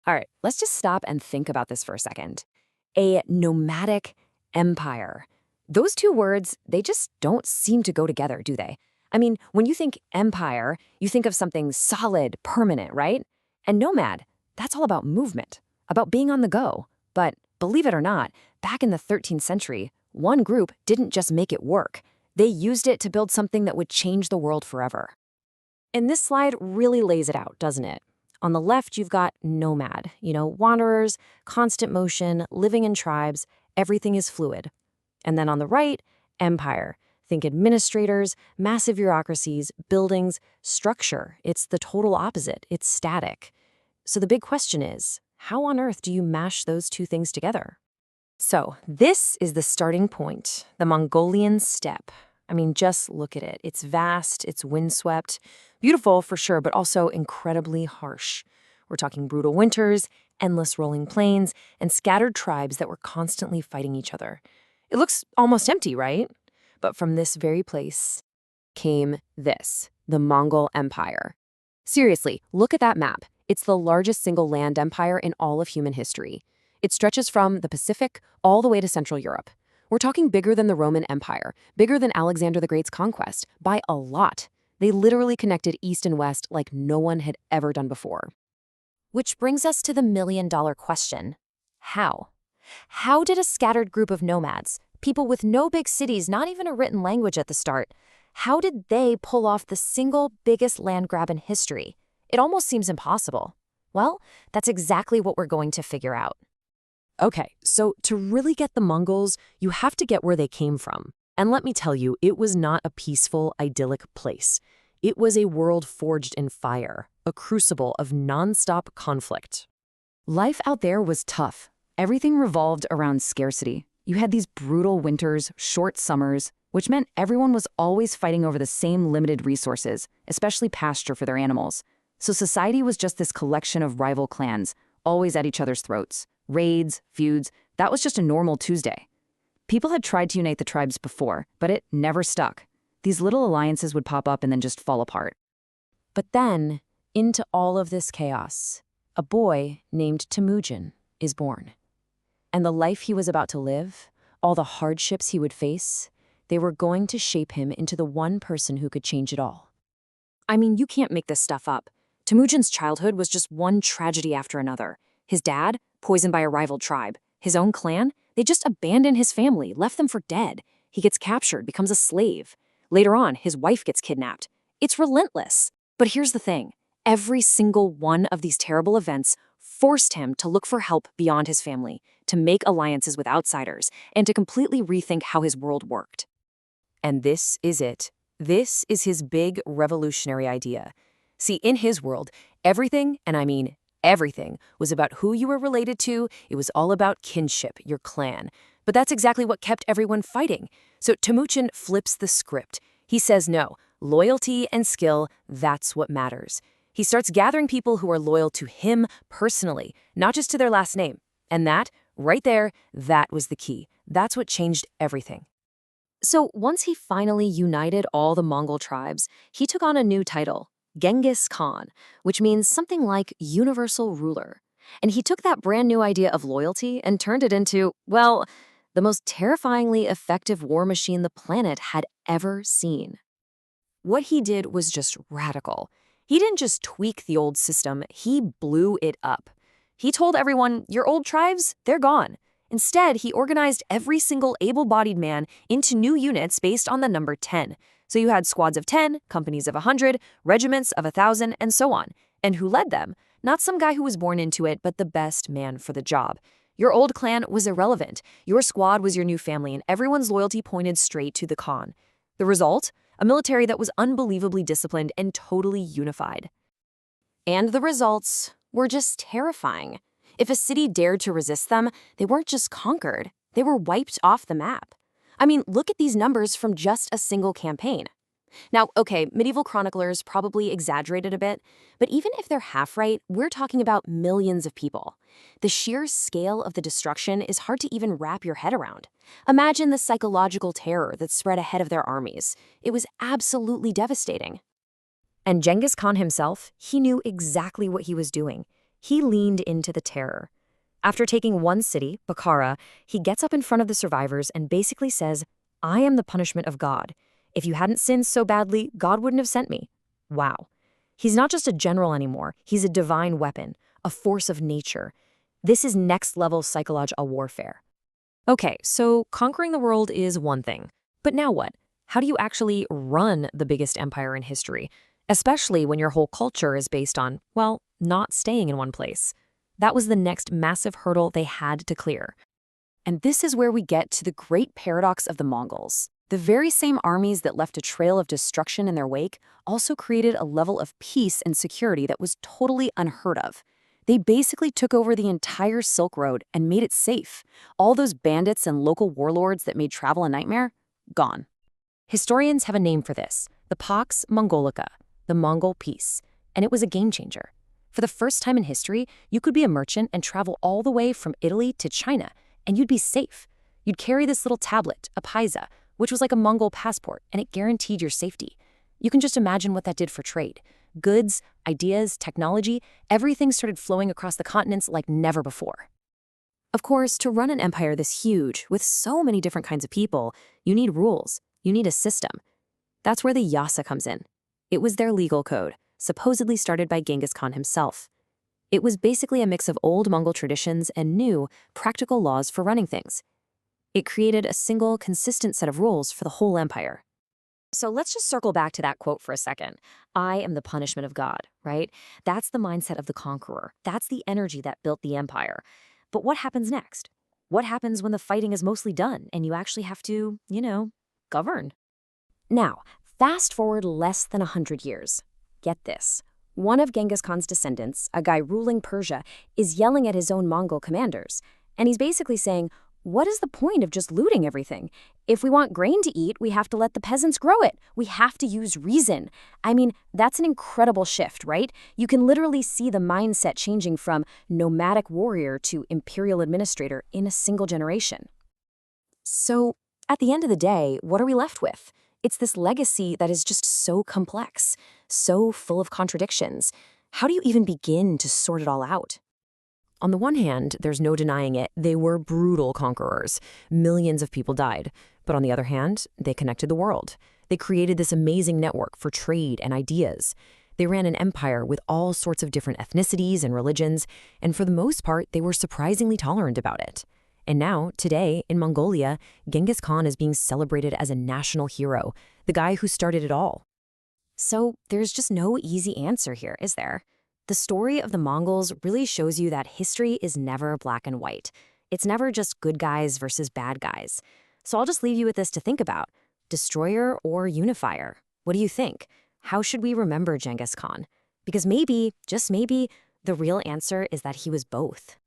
All right, let's just stop and think about this for a second. A nomadic empire. Those two words, they just don't seem to go together, do they? I mean, when you think empire, you think of something solid, permanent, right? And nomad, that's all about movement, about being on the go. But believe it or not, back in the 13th century, one group didn't just make it work. They used it to build something that would change the world forever. And this slide really lays it out, doesn't it? On the left, you've got nomad, wanderers, constant motion, living in tribes, everything is fluid. And then on the right, empire. Think administrators, massive bureaucracies, buildings, structure. It's the total opposite. It's static. So the big question is, how on earth do you mash those two things together? So this is the starting point, the Mongolian steppe. I mean, just look at it. It's vast, it's windswept, beautiful for sure, but also incredibly harsh. We're talking brutal winters, endless rolling plains, and scattered tribes that were constantly fighting each other. It looks almost empty, right? But from this very place came this, the Mongol Empire. Seriously, look at that map. It's the largest single land empire in all of human history. It stretches from the Pacific all the way to Central Europe. We're talking bigger than the Roman Empire, bigger than Alexander the Great's conquest, by a lot. They literally connected east and west like no one had ever done before. Which brings us to the million-dollar question. How? How did a scattered group of nomads, people with no big cities, not even a written language at the start, how did they pull off the single biggest land grab in history? It almost seems impossible. Well, that's exactly what we're going to figure out. Okay, so to really get the Mongols, you have to get where they came from. And let me tell you, it was not a peaceful, idyllic place. It was a world forged in fire, a crucible of nonstop conflict. Life out there was tough. Everything revolved around scarcity. You had these brutal winters, short summers, which meant everyone was always fighting over the same limited resources, especially pasture for their animals. So society was just this collection of rival clans, always at each other's throats. Raids, feuds, that was just a normal Tuesday. People had tried to unite the tribes before, but it never stuck. These little alliances would pop up and then just fall apart. But then, into all of this chaos, a boy named Temujin is born. And the life he was about to live, all the hardships he would face, they were going to shape him into the one person who could change it all. I mean, you can't make this stuff up. Temujin's childhood was just one tragedy after another. His dad, poisoned by a rival tribe. His own clan, they just abandoned his family, left them for dead. He gets captured, becomes a slave. Later on, his wife gets kidnapped. It's relentless. But here's the thing. Every single one of these terrible events forced him to look for help beyond his family, to make alliances with outsiders, and to completely rethink how his world worked. And this is it. This is his big revolutionary idea. See, in his world, everything, and I mean everything, was about who you were related to. It was all about kinship, your clan. But that's exactly what kept everyone fighting. So Temujin flips the script. He says no, loyalty and skill, that's what matters. He starts gathering people who are loyal to him personally, not just to their last name. And that, right there, that was the key. That's what changed everything. So once he finally united all the Mongol tribes, he took on a new title, Genghis Khan, which means something like universal ruler. And he took that brand new idea of loyalty and turned it into, well, the most terrifyingly effective war machine the planet had ever seen. What he did was just radical. He didn't just tweak the old system, he blew it up. He told everyone, your old tribes, they're gone. Instead, he organized every single able-bodied man into new units based on the number 10. So you had squads of 10, companies of 100, regiments of 1,000, and so on. And who led them? Not some guy who was born into it, but the best man for the job. Your old clan was irrelevant. Your squad was your new family, and everyone's loyalty pointed straight to the Khan. The result? A military that was unbelievably disciplined and totally unified. And the results were just terrifying. If a city dared to resist them, they weren't just conquered, they were wiped off the map. I mean, look at these numbers from just a single campaign. Now, okay, medieval chroniclers probably exaggerated a bit, but even if they're half right, we're talking about millions of people. The sheer scale of the destruction is hard to even wrap your head around. Imagine the psychological terror that spread ahead of their armies. It was absolutely devastating. And Genghis Khan himself, he knew exactly what he was doing. He leaned into the terror. After taking one city, Bukhara, he gets up in front of the survivors and basically says, "I am the punishment of God. If you hadn't sinned so badly, God wouldn't have sent me." Wow. He's not just a general anymore. He's a divine weapon, a force of nature. This is next-level psychological warfare. Okay, so conquering the world is one thing. But now what? How do you actually run the biggest empire in history? Especially when your whole culture is based on, well, not staying in one place. That was the next massive hurdle they had to clear. And this is where we get to the great paradox of the Mongols. The very same armies that left a trail of destruction in their wake also created a level of peace and security that was totally unheard of. They basically took over the entire Silk Road and made it safe. All those bandits and local warlords that made travel a nightmare, gone. Historians have a name for this, the Pax Mongolica, the Mongol peace, and it was a game changer. For the first time in history, you could be a merchant and travel all the way from Italy to China, and you'd be safe. You'd carry this little tablet, a paisa, which was like a Mongol passport, and it guaranteed your safety. You can just imagine what that did for trade. Goods, ideas, technology, everything started flowing across the continents like never before. Of course, to run an empire this huge, with so many different kinds of people, you need rules, you need a system. That's where the Yasa comes in. It was their legal code, supposedly started by Genghis Khan himself. It was basically a mix of old Mongol traditions and new, practical laws for running things. It created a single, consistent set of rules for the whole empire. So let's just circle back to that quote for a second. I am the punishment of God, right? That's the mindset of the conqueror. That's the energy that built the empire. But what happens next? What happens when the fighting is mostly done and you actually have to, govern? Now, fast forward less than 100 years. Get this. One of Genghis Khan's descendants, a guy ruling Persia, is yelling at his own Mongol commanders. And he's basically saying, what is the point of just looting everything? If we want grain to eat, we have to let the peasants grow it. We have to use reason. I mean, that's an incredible shift, right? You can literally see the mindset changing from nomadic warrior to imperial administrator in a single generation. So, at the end of the day, what are we left with? It's this legacy that is just so complex, so full of contradictions. How do you even begin to sort it all out? On the one hand, there's no denying it, they were brutal conquerors. Millions of people died. But on the other hand, they connected the world. They created this amazing network for trade and ideas. They ran an empire with all sorts of different ethnicities and religions, and for the most part, they were surprisingly tolerant about it. And now, today, in Mongolia, Genghis Khan is being celebrated as a national hero, the guy who started it all. So there's just no easy answer here, is there? The story of the Mongols really shows you that history is never black and white. It's never just good guys versus bad guys. So I'll just leave you with this to think about. Destroyer or unifier? What do you think? How should we remember Genghis Khan? Because maybe, just maybe, the real answer is that he was both.